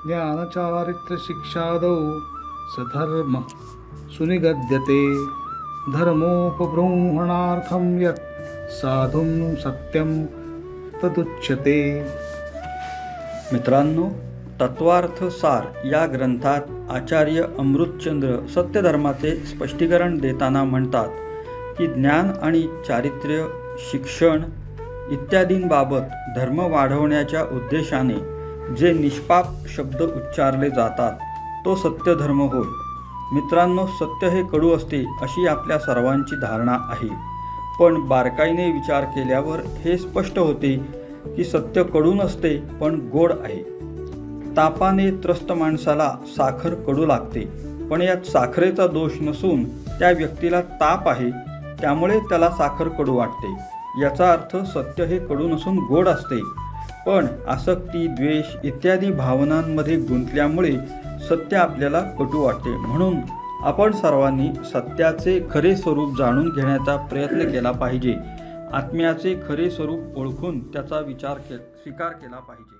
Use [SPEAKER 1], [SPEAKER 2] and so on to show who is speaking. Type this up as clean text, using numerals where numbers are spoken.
[SPEAKER 1] ज्ञानचारित्रशिक्षादौ सधर्म सुनिगद्यते धर्मोपबृंहणार्थं यत् साधुं सत्यं तदुच्यते।
[SPEAKER 2] मित्रांनो, तत्वार्थ सार या ग्रंथात आचार्य अमृतचंद्र सत्यधर्माचे स्पष्टीकरण देताना म्हणतात की ज्ञान आणि चारित्र्य शिक्षण इत्यादींबाबत धर्म वाढवण्याच्या उद्देशाने जे निष्पाप शब्द उच्चारले जातात तो सत्यधर्म होय। मित्रांनो, सत्य हे कडू असते अशी आपल्या सर्वांची धारणा आहे, पण बारकाईने विचार केल्यावर हे स्पष्ट होते की सत्य कडू नसते पण गोड आहे। तापाने त्रस्त माणसाला साखर कडू लागते, पण यात साखरेचा दोष नसून त्या व्यक्तीला ताप आहे त्यामुळे त्याला साखर कडू वाटते। याचा अर्थ सत्य हे कडू नसून गोड असते, पण आसक्ती, द्वेष इत्यादी भावनांमध्ये गुंतल्यामुळे सत्य आपल्याला कटू वाटते। म्हणून आपण सर्वांनी सत्याचे खरे स्वरूप जाणून घेण्याचा प्रयत्न केला पाहिजे। आत्म्याचे खरे स्वरूप ओळखून त्याचा स्वीकार केला पाहिजे।